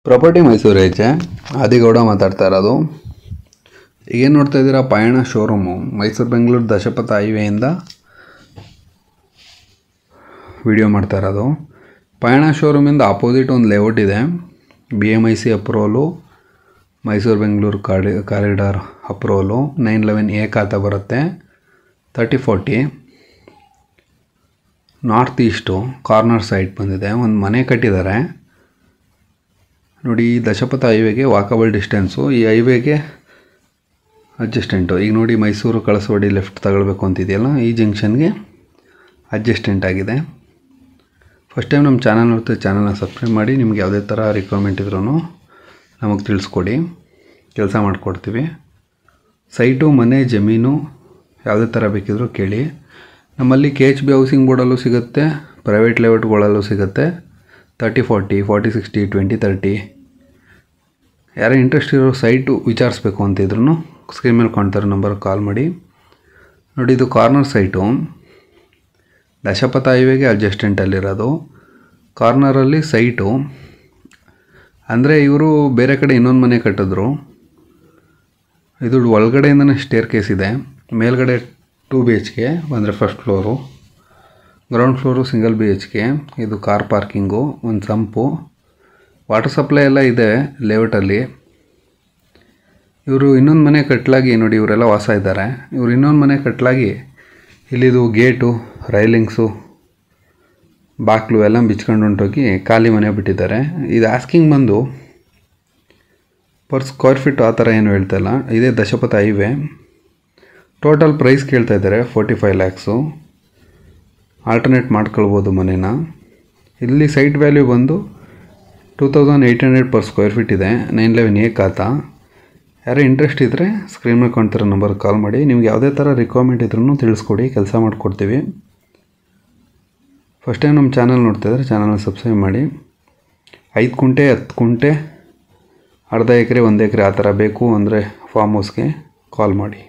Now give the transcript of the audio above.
Property Mysuru ಹೆಜ್ಜೆ ಆದಿಗೌಡ ಮಾತಾಡ್ತಾ ಇರೋದು. ಈಗೇನು ನೋಡ್ತಾ ಇದ್ದೀರಾ, ಪಯಣ ಶೋರೂಮು ಮೈಸೂರು ಬೆಂಗಳೂರು ದಶಪಥ ಹೈವೇಯಿಂದ ವಿಡಿಯೋ ಮಾಡ್ತಾ ಇರೋದು. ಪಯಣ ಶೋರೂಮಿಂದ ಆಪೋಸಿಟ್ ಒಂದು ಲೇಔಟ್ ಇದೆ. BMIC approval, Mysuru Bengaluru corridor approval, 911A khata ಬರುತ್ತೆ. 3040 ನಾರ್ತ್ ಈಸ್ಟು ಕಾರ್ನರ್ ಸೈಟ್ ಬಂದಿದೆ. ಒಂದು ಮನೆ ಕಟ್ಟಿದ್ದಾರೆ ನೋಡಿ. ದಶಪಥ ಹೈವೇಗೆ ವಾಕಬಲ್ ಡಿಸ್ಟೆನ್ಸು, ಈ ಹೈವೇಗೆ ಅಡ್ಜಸ್ಟೆಂಟು. ಈಗ ನೋಡಿ, ಮೈಸೂರು ಕಳಸವಾಡಿ ಲೆಫ್ಟ್ ತಗೊಳ್ಬೇಕು ಅಂತಿದೆಯಲ್ಲ, ಈ ಜಂಕ್ಷನ್ಗೆ ಅಡ್ಜಸ್ಟೆಂಟ್ ಆಗಿದೆ. ಫಸ್ಟ್ ಟೈಮ್ ನಮ್ಮ ಚಾನಲ್ ನೋಡ್ತೀವಿ, ಚಾನಲ್ನ ಸಬ್ಸ್ಕ್ರೈಬ್ ಮಾಡಿ. ನಿಮ್ಗೆ ಯಾವುದೇ ಥರ ರಿಕ್ವೈರ್ಮೆಂಟ್ ಇದ್ರೂ ನಮಗೆ ತಿಳಿಸ್ಕೊಡಿ, ಕೆಲಸ ಮಾಡಿಕೊಡ್ತೀವಿ. ಸೈಟು, ಮನೆ, ಜಮೀನು ಯಾವುದೇ ಥರ ಬೇಕಿದ್ರೂ ಕೇಳಿ. ನಮ್ಮಲ್ಲಿ KHB ಹೌಸಿಂಗ್ ಬೋರ್ಡಲ್ಲೂ ಸಿಗುತ್ತೆ, ಪ್ರೈವೇಟ್ ಲೇಔಟ್ಗಳಲ್ಲೂ ಸಿಗುತ್ತೆ. 3040, 4060, 2030 ಯಾರೇ ಇಂಟ್ರೆಸ್ಟ್ ಇರೋ ಸೈಟು ವಿಚಾರಿಸ್ಬೇಕು ಅಂತಿದ್ರು ಸ್ಕ್ರೀನ್ ಮೇಲೆ ಕಾಣ್ತಾರೆ ನಂಬರ್ಗೆ ಕಾಲ್ ಮಾಡಿ. ನೋಡಿ, ಇದು ಕಾರ್ನರ್ ಸೈಟು, ದಶಪಥ ಹೈವೇಗೆ ಅಡ್ಜಸ್ಟೆಂಟಲ್ಲಿರೋದು. ಕಾರ್ನರಲ್ಲಿ ಸೈಟು ಅಂದರೆ ಇವರು ಬೇರೆ ಕಡೆ ಇನ್ನೊಂದು ಮನೆ ಕಟ್ಟಿದ್ರು. ಇದು ಒಳಗಡೆಯಿಂದನೇ ಸ್ಟೇರ್ ಕೇಸ್ ಇದೆ. ಮೇಲ್ಗಡೆ 2 BHK ಅಂದರೆ first floor, ground floor single BHK. ಇದು ಕಾರ್ ಪಾರ್ಕಿಂಗು, ಒಂದು ಸಂಪು, ವಾಟರ್ ಸಪ್ಲೈ ಎಲ್ಲ ಇದೆ ಲೇಔಟಲ್ಲಿ. ಇವರು ಇನ್ನೊಂದು ಮನೆ ಕಟ್ಟಲಾಗಿ ನೋಡಿ, ಇವರೆಲ್ಲ ವಾಸ ಇದ್ದಾರೆ. ಇವರು ಇನ್ನೊಂದು ಮನೆ ಕಟ್ಟಲಾಗಿ ಇಲ್ಲಿದು ಗೇಟು, ರೈಲಿಂಗ್ಸು, ಬಾಕ್ಲು ಎಲ್ಲ ಬಿಚ್ಕೊಂಡು ಹೊಂಟೋಗಿ ಖಾಲಿ ಮನೆ ಬಿಟ್ಟಿದ್ದಾರೆ. ಇದು ಆಸ್ಕಿಂಗ್ ಬಂದು ಪರ್ ಸ್ಕ್ವೇರ್ ಫೀಟ್ ಆ ಥರ ಏನು ಹೇಳ್ತಾಯಿಲ್ಲ. ಇದೇ ದಶಪಥ ಹೈವೇ. ಟೋಟಲ್ ಪ್ರೈಸ್ ಕೇಳ್ತಾ ಇದ್ದಾರೆ 45 lakhs. ಆಲ್ಟರ್ನೇಟ್ ಮಾಡ್ಕೊಳ್ಬೋದು ಮನೇನ. ಇಲ್ಲಿ ಸೈಟ್ ವ್ಯಾಲ್ಯೂ ಬಂದು 2800 per square feet ಇದೆ. 911A ಖಾತಾ. ಯಾರೇ ಇಂಟ್ರೆಸ್ಟ್ ಇದ್ದರೆ ಸ್ಕ್ರೀನ್ ಮೇಲೆ ಕಾಣ್ತಿರೋ ನಂಬರ್ಗೆ ಕಾಲ್ ಮಾಡಿ. ನಿಮ್ಗೆ ಯಾವುದೇ ಥರ ರಿಕ್ವೈರ್ಮೆಂಟ್ ಇದ್ರೂ ತಿಳಿಸ್ಕೊಡಿ, ಕೆಲಸ ಮಾಡಿಕೊಡ್ತೀವಿ. ಫಸ್ಟ್ ಟೈಮ್ ನಮ್ಮ ಚಾನಲ್ ನೋಡ್ತಾಯಿದ್ರೆ ಚಾನಲ್ನ ಸಬ್ಸ್ಕ್ರೈಬ್ ಮಾಡಿ. 5 ಗುಂಟೆ 10 ಗುಂಟೆ, ಅರ್ಧ ಎಕರೆ 1 ಎಕರೆ ಆ ಥರ ಬೇಕು ಅಂದರೆ ಫಾರ್ಮ್ ಹೌಸ್ಗೆ ಕಾಲ್ ಮಾಡಿ.